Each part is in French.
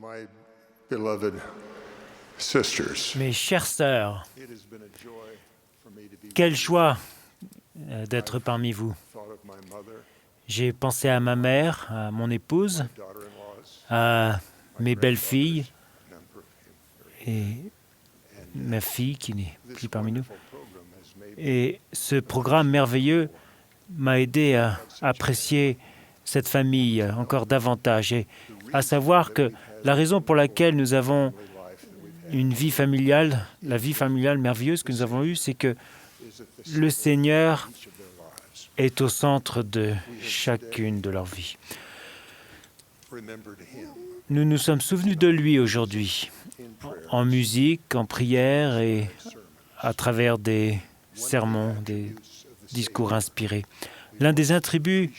My beloved sisters, Mes chères sœurs, it has been a joy for me to be quelle joie d'être parmi vous. thought of my mother, J'ai pensé à ma mère, à mon épouse, daughter-in-laws, à mes belles-filles number, et ma fille qui n'est this plus parmi nous. wonderful program has made me Et ce programme merveilleux m'a aidé à apprécier cette famille encore davantage, et à savoir que la raison pour laquelle nous avons life that we've une vie familiale, la vie familiale merveilleuse que nous avons eue, c'est que had is at the le Seigneur each of their lives. est au centre de chacune de leurs vies. Remembered him Nous nous sommes souvenus de lui aujourd'hui, in prayer, en musique, en prière et sermon, à travers des sermons, des use of the discours Savior, inspirés. L'un des attributs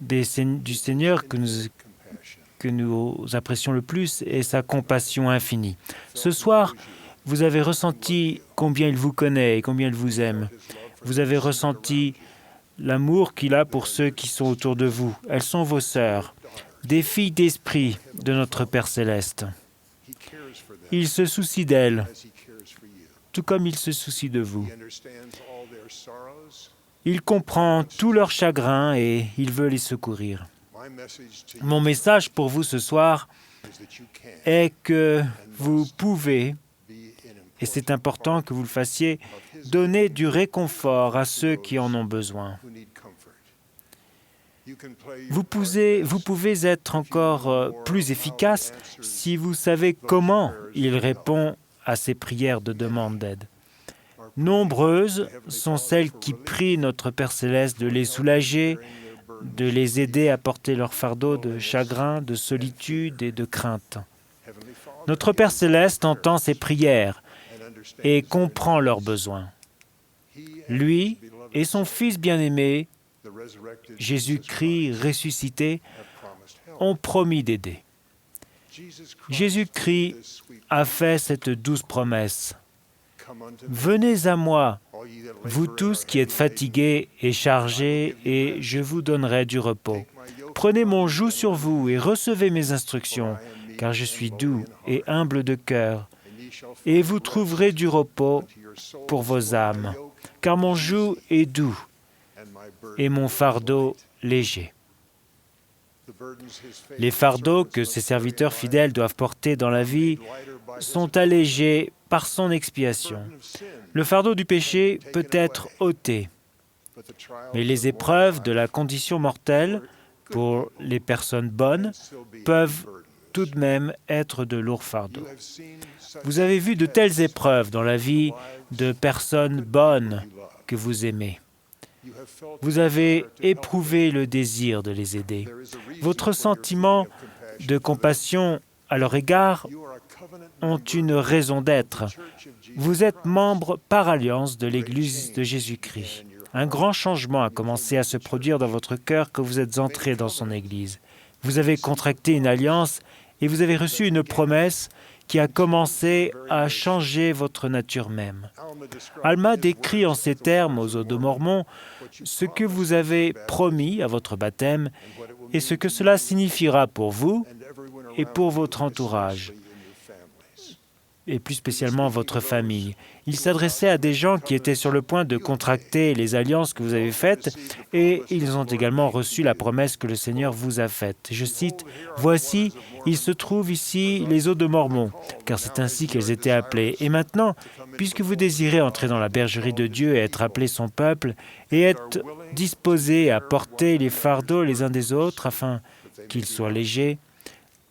du Seigneur compassion. que nous apprécions le plus est sa compassion infinie. Ce soir, vous avez ressenti combien il vous connaît et combien il vous aime. Vous avez ressenti l'amour qu'il a pour ceux qui sont autour de vous. Elles sont vos sœurs, des filles d'esprit de notre Père céleste. He cares for them Il se soucie d'elles, as he cares for you. tout comme il se soucie de vous. He understands all their sorrows. Il comprend tous leurs chagrins et il veut les secourir. My message to you Mon message pour vous ce soir is that you can est que vous pouvez, be an et c'est important que vous le fassiez, donner du réconfort à ceux qui en ont besoin. who need comfort. You can play your Vous part pouvez être encore plus efficace si vous savez comment il répond à ces prières de demande d'aide. Nombreuses sont celles qui prient notre Père céleste de les soulager, de les aider à porter leur fardeau de chagrin, de solitude et de crainte. Heavenly Father Notre Père céleste entend ces prières and understands et comprend leurs besoins. he Lui et son Fils bien-aimé, the resurrected Jésus-Christ ressuscité, have promised help. ont promis d'aider. Jesus Christ Jésus-Christ this sweet a fait cette douce promesse. come unto me, Venez à moi, all ye that vous labor and tous are qui êtes heavy laden, fatigués et chargés, et je vous donnerai du repos. take my yoke Prenez mon joug sur vous et recevez mes instructions, car je suis doux et humble de cœur, and ye shall et find vous rest trouverez du repos to your souls, pour vos for my âmes, yoke car mon joug est doux and my burden et mon fardeau léger. the burdens his faithful Les fardeaux servants que must ses carry serviteurs in life fidèles doivent porter dans la vie lighter by his sont allégés par son expiation. burden of sin, Le fardeau du péché peut être ôté, but the trials mais les of épreuves mortal de la condition mortelle, pour les personnes bonnes, life still be peuvent burdens. tout de même être de lourds fardeaux. You have seen such Vous avez vu de telles épreuves dans la vie de personnes bonnes you love. que vous aimez. You have felt Vous the avez desire to help éprouvé le désir de les aider. them. There is a reason Votre for your sentiment feeling of compassion de for them. compassion à leur égard You are a covenant ont member une raison d'être. of the Church of Jesus Vous êtes Christ. membre par alliance de l'Église de Jésus-Christ. Un grand changement a commencé à se produire dans votre cœur quand vous êtes entré dans son Église. Vous avez contracté une alliance et vous avez reçu une promesse qui a commencé à changer votre nature même. Alma described Alma his décrit en words ces at the termes baptism aux eaux de of Mormon what you ce que promised vous at avez baptism promis à votre baptême and what it will et ce mean que to cela you signifiera pour vous and everyone et around pour you, votre entourage, especially in your families. et plus spécialement votre famille. Il s'adressait à des gens qui étaient sur le point de contracter les alliances que vous avez faites et ils ont également reçu la promesse que le Seigneur vous a faite. Je cite, « Voici, il se trouve ici les eaux de Mormon, car c'est ainsi qu'elles étaient appelées. Et maintenant, puisque vous désirez entrer dans la bergerie de Dieu et être appelé son peuple, et être disposés à porter les fardeaux les uns des autres afin qu'ils soient légers,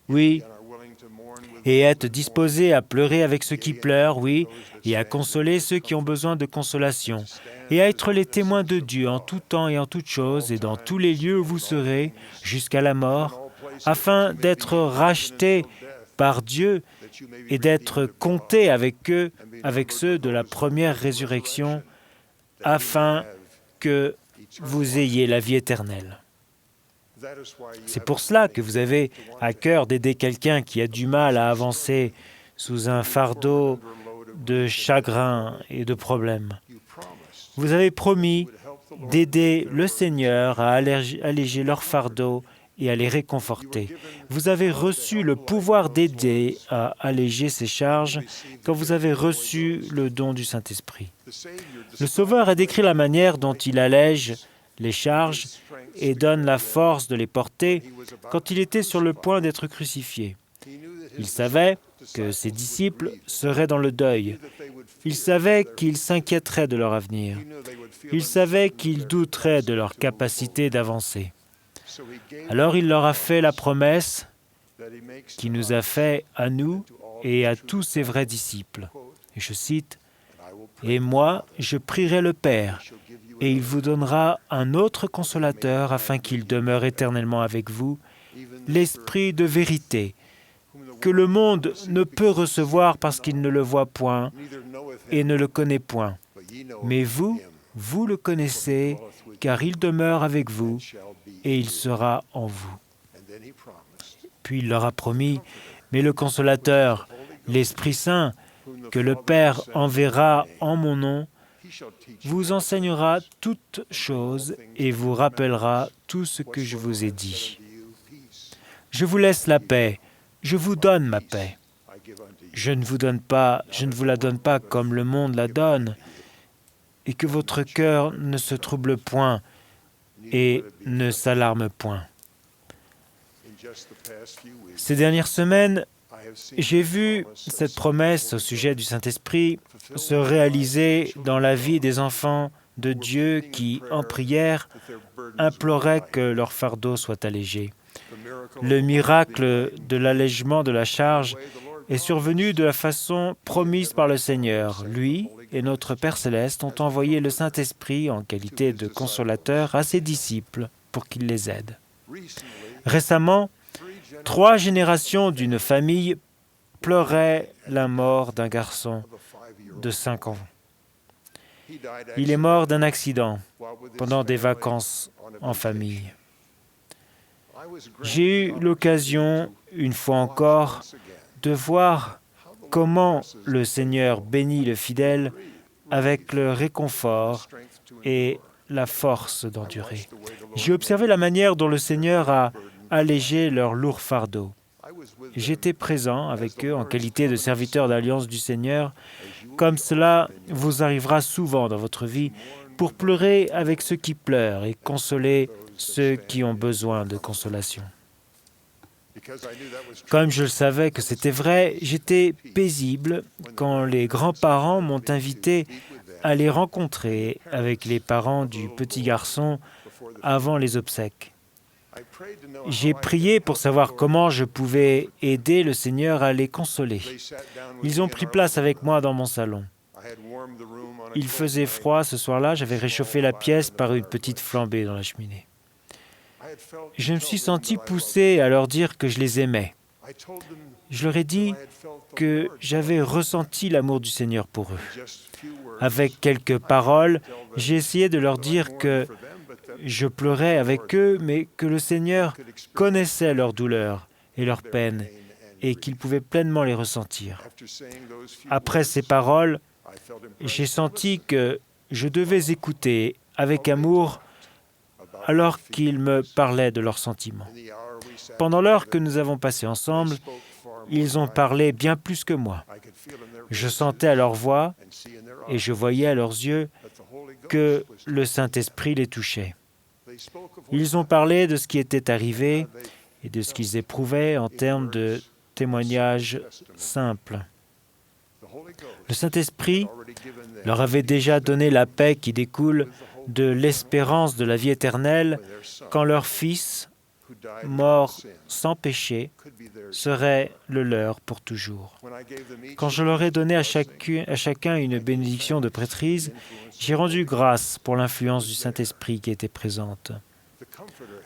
oui, And are willing to mourn with et être disposés à pleurer avec ceux qui pleurent, oui, et à consoler ceux qui ont besoin de consolation, et à être les témoins de Dieu en tout temps et en toutes choses, et dans tous les lieux où vous serez, jusqu'à la mort, afin d'être rachetés par Dieu that you may be et d'être redeemed of God, comptés avec eux, avec ceux de la première résurrection, afin que vous ayez la vie éternelle. That is why you C'est have pour cela que vous avez à cœur d'aider quelqu'un qui a du mal à avancer sous un fardeau de chagrin et de problèmes. you promised Vous avez promis would help the Lord d'aider le Seigneur à alléger leur fardeau et à les réconforter. Vous avez reçu le pouvoir d'aider à alléger ces charges quand vous avez reçu le don du Saint-Esprit. Le Sauveur a décrit la manière dont il allège les charges et donne la force de les porter quand il était sur le point d'être crucifié. Il savait que ses disciples seraient dans le deuil. Il savait qu'ils s'inquiéteraient de leur avenir. Il savait qu'ils douteraient de leur capacité d'avancer. Alors il leur a fait la promesse qu'il nous a fait à nous et à tous ses vrais disciples. Et je cite, « Et moi, je prierai le Père, et il vous donnera un autre consolateur afin qu'il demeure éternellement avec vous, l'Esprit de vérité, que le monde ne peut recevoir parce qu'il ne le voit point et ne le connaît point. Mais vous, vous le connaissez, car il demeure avec vous et il sera en vous. » Puis il leur a promis, « Mais le Consolateur, l'Esprit Saint, que le Père enverra en mon nom, vous enseignera toutes choses et vous rappellera tout ce que je vous ai dit. Je vous laisse la paix, je vous donne ma paix. Je ne vous la donne pas comme le monde la donne, et que votre cœur ne se trouble point et ne s'alarme point. » Ces dernières semaines, j'ai vu cette promesse au sujet du Saint-Esprit se réaliser dans la vie des enfants de Dieu qui, en prière, imploraient que leur fardeau soit allégé. Le miracle de l'allègement de la charge est survenu de la façon promise par le Seigneur. Lui et notre Père Céleste ont envoyé le Saint-Esprit en qualité de consolateur à ses disciples pour qu'il les aide. Récemment, 3 générations d'une famille pleuraient la mort d'un garçon de 5 ans. Il est mort d'un accident pendant des vacances en famille. J'ai eu l'occasion, une fois encore, de voir comment le Seigneur bénit le fidèle avec le réconfort et la force d'endurer. J'ai observé la manière dont le Seigneur a allégé leur lourd fardeau. J'étais présent avec eux en qualité de serviteur d'alliance du Seigneur, comme cela vous arrivera souvent dans votre vie, pour pleurer avec ceux qui pleurent et consoler ceux qui ont besoin de consolation. Comme je le savais que c'était vrai, j'étais paisible quand les grands-parents m'ont invité à les rencontrer avec les parents du petit garçon avant les obsèques. J'ai prié pour savoir comment je pouvais aider le Seigneur à les consoler. Ils ont pris place avec moi dans mon salon. Il faisait froid ce soir-là, j'avais réchauffé la pièce par une petite flambée dans la cheminée. Je me suis senti poussé à leur dire que je les aimais. Je leur ai dit que j'avais ressenti l'amour du Seigneur pour eux. Avec quelques paroles, j'ai essayé de leur dire que je pleurais avec eux, mais que le Seigneur connaissait leurs douleurs et leurs peines et qu'il pouvait pleinement les ressentir. Après ces paroles, j'ai senti que je devais écouter avec amour alors qu'ils me parlaient de leurs sentiments. Pendant l'heure que nous avons passée ensemble, ils ont parlé bien plus que moi. Je sentais à leur voix et je voyais à leurs yeux que le Saint-Esprit les touchait. Ils ont parlé de ce qui était arrivé et de ce qu'ils éprouvaient en termes de témoignages simples. Le Saint-Esprit leur avait déjà donné la paix qui découle de l'espérance de la vie éternelle quand leur Fils, mort sans péché, serait le leur pour toujours. Quand je leur ai donné à chacun une bénédiction de prêtrise, j'ai rendu grâce pour l'influence du Saint-Esprit qui était présente.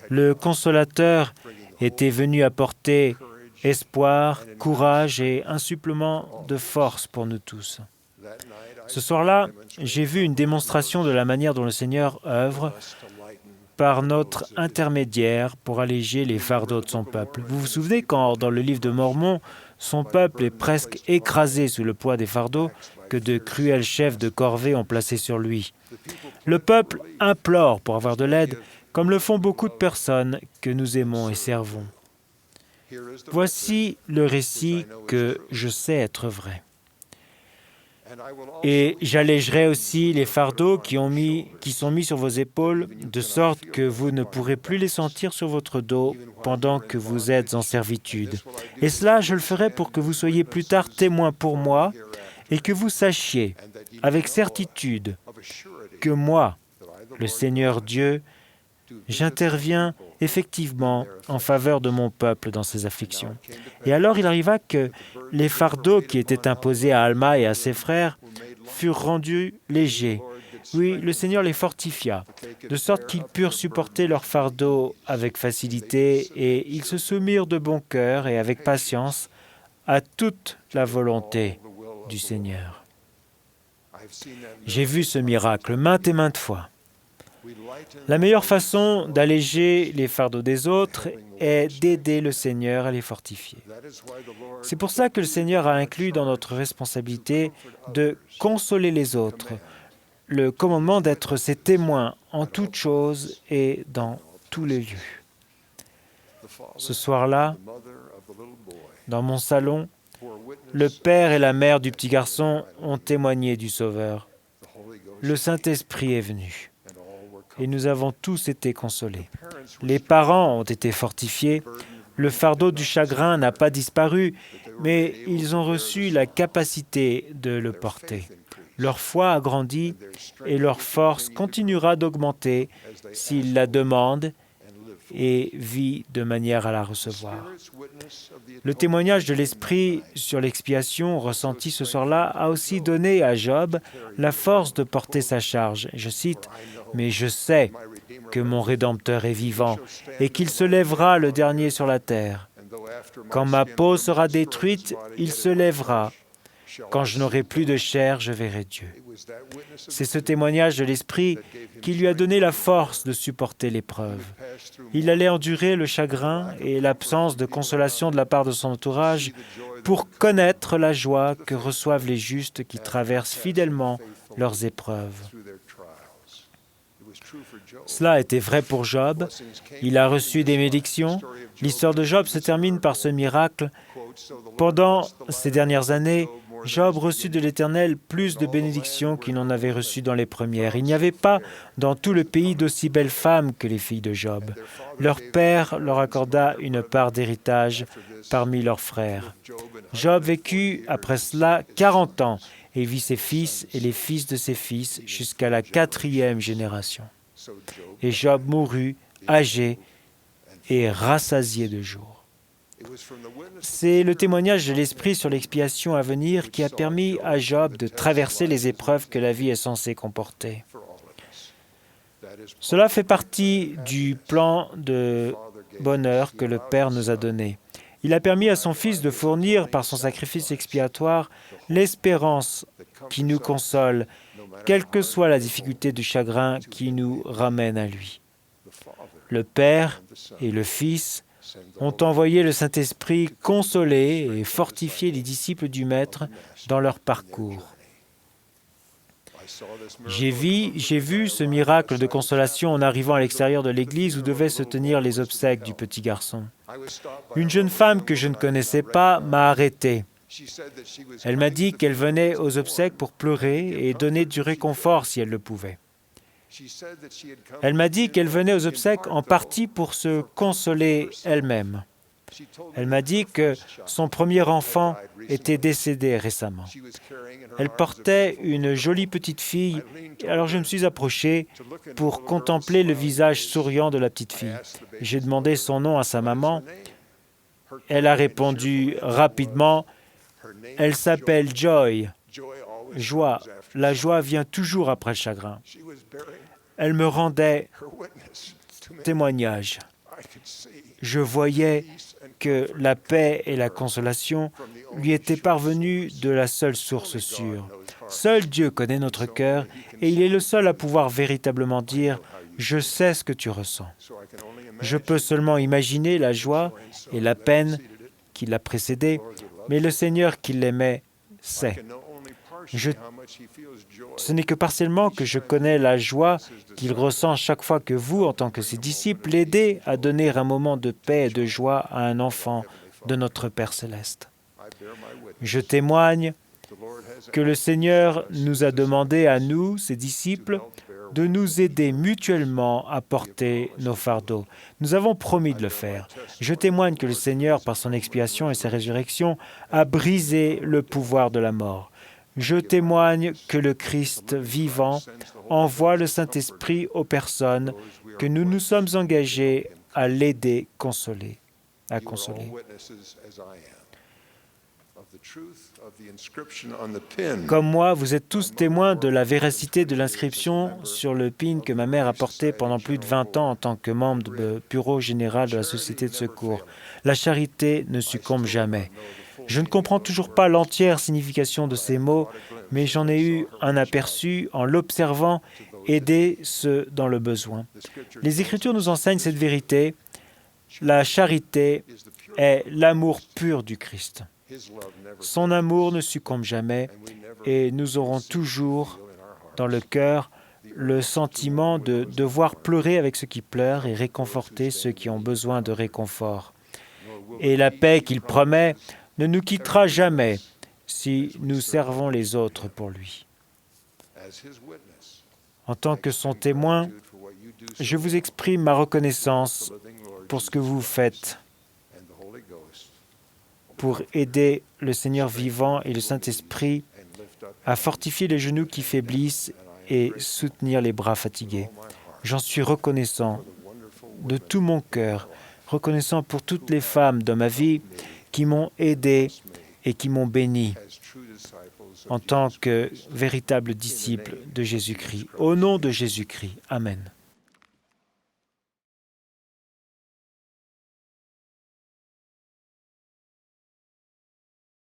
Le Consolateur était venu apporter espoir, courage et un supplément de force pour nous tous. Ce soir-là, j'ai vu une démonstration de la manière dont le Seigneur œuvre par notre intermédiaire pour alléger les fardeaux de son peuple. Vous vous souvenez quand, dans le livre de Mormon, son peuple est presque écrasé sous le poids des fardeaux que de cruels chefs de corvée ont placés sur lui. Le peuple implore pour avoir de l'aide, comme le font beaucoup de personnes que nous aimons et servons. Voici le récit que je sais être vrai. Et j'allégerai aussi les fardeaux qui sont mis sur vos épaules, de sorte que vous ne pourrez plus les sentir sur votre dos pendant que vous êtes en servitude. Et cela, je le ferai pour que vous soyez plus tard témoins pour moi et que vous sachiez avec certitude que moi, le Seigneur Dieu, j'interviens effectivement en faveur de mon peuple dans ses afflictions. Et alors il arriva que les fardeaux qui étaient imposés à Alma et à ses frères furent rendus légers. Oui, le Seigneur les fortifia, de sorte qu'ils purent supporter leurs fardeaux avec facilité, et ils se soumirent de bon cœur et avec patience à toute la volonté du Seigneur. J'ai vu ce miracle maintes et maintes fois. La meilleure façon d'alléger les fardeaux des autres est d'aider le Seigneur à les fortifier. C'est pour ça que le Seigneur a inclus dans notre responsabilité de consoler les autres, le commandement d'être ses témoins en toutes choses et dans tous les lieux. Ce soir-là, dans mon salon, le père et la mère du petit garçon ont témoigné du Sauveur. Le Saint-Esprit est venu. Et nous avons tous été consolés. Les parents ont été fortifiés, le fardeau du chagrin n'a pas disparu, mais ils ont reçu la capacité de le porter. Leur foi a grandi et leur force continuera d'augmenter s'ils la demandent et vivent de manière à la recevoir. Le témoignage de l'Esprit sur l'expiation ressenti ce soir-là a aussi donné à Job la force de porter sa charge. Je cite, « Mais je sais que mon Rédempteur est vivant et qu'il se lèvera le dernier sur la terre. Quand ma peau sera détruite, il se lèvera. Quand je n'aurai plus de chair, je verrai Dieu. » C'est ce témoignage de l'Esprit qui lui a donné la force de supporter l'épreuve. Il allait endurer le chagrin et l'absence de consolation de la part de son entourage pour connaître la joie que reçoivent les justes qui traversent fidèlement leurs épreuves. Cela était vrai pour Job. Il a reçu des bénédictions. L'histoire de Job se termine par ce miracle. Pendant ces dernières années, Job reçut de l'Éternel plus de bénédictions qu'il n'en avait reçu dans les premières. Il n'y avait pas dans tout le pays d'aussi belles femmes que les filles de Job. Leur père leur accorda une part d'héritage parmi leurs frères. Job vécut après cela 40 ans et vit ses fils et les fils de ses fils jusqu'à la 4e génération. Et Job mourut âgé et rassasié de jours. C'est le témoignage de l'Esprit sur l'expiation à venir qui a permis à Job de traverser les épreuves que la vie est censée comporter. Cela fait partie du plan de bonheur que le Père nous a donné. Il a permis à son Fils de fournir, par son sacrifice expiatoire, l'espérance qui nous console, quelle que soit la difficulté du chagrin qui nous ramène à lui. Le Père et le Fils ont envoyé le Saint-Esprit consoler et fortifier les disciples du Maître dans leur parcours. J'ai vu ce miracle de consolation en arrivant à l'extérieur de l'église où devaient se tenir les obsèques du petit garçon. Une jeune femme que je ne connaissais pas m'a arrêté. Elle m'a dit qu'elle venait aux obsèques pour pleurer et donner du réconfort si elle le pouvait. Elle m'a dit qu'elle venait aux obsèques en partie pour se consoler elle-même. Elle m'a dit que son premier enfant était décédé récemment. Elle portait une jolie petite fille, alors je me suis approché pour contempler le visage souriant de la petite fille. J'ai demandé son nom à sa maman. Elle a répondu rapidement, « Elle s'appelle Joy. » Joie. La joie vient toujours après le chagrin. Elle me rendait témoignage. Je voyais que la paix et la consolation lui étaient parvenues de la seule source sûre. Seul Dieu connaît notre cœur et il est le seul à pouvoir véritablement dire « Je sais ce que tu ressens ». Je peux seulement imaginer la joie et la peine qui l'a précédé, mais le Seigneur qui l'aimait sait. Je- Ce n'est que partiellement que je connais la joie qu'il ressent chaque fois que vous, en tant que ses disciples, l'aidez à donner un moment de paix et de joie à un enfant de notre Père céleste. Je témoigne que le Seigneur nous a demandé à nous, ses disciples, de nous aider mutuellement à porter nos fardeaux. Nous avons promis de le faire. Je témoigne que le Seigneur, par son expiation et sa résurrection, a brisé le pouvoir de la mort. Je témoigne que le Christ vivant envoie le Saint-Esprit aux personnes que nous nous sommes engagés à l'aider à consoler. Comme moi, vous êtes tous témoins de la véracité de l'inscription sur le pin que ma mère a porté pendant plus de 20 ans en tant que membre du bureau général de la Société de secours. La charité ne succombe jamais. Je ne comprends toujours pas l'entière signification de ces mots, mais j'en ai eu un aperçu en l'observant aider ceux dans le besoin. Les Écritures nous enseignent cette vérité. La charité est l'amour pur du Christ. Son amour ne succombe jamais et nous aurons toujours dans le cœur le sentiment de devoir pleurer avec ceux qui pleurent et réconforter ceux qui ont besoin de réconfort. Et la paix qu'il promet ne nous quittera jamais si nous servons les autres pour lui. En tant que son témoin, je vous exprime ma reconnaissance pour ce que vous faites pour aider le Seigneur vivant et le Saint-Esprit à fortifier les genoux qui faiblissent et soutenir les bras fatigués. J'en suis reconnaissant de tout mon cœur, reconnaissant pour toutes les femmes dans ma vie qui m'ont aidé et qui m'ont béni en tant que véritable disciple de Jésus-Christ. Au nom de Jésus-Christ. Amen.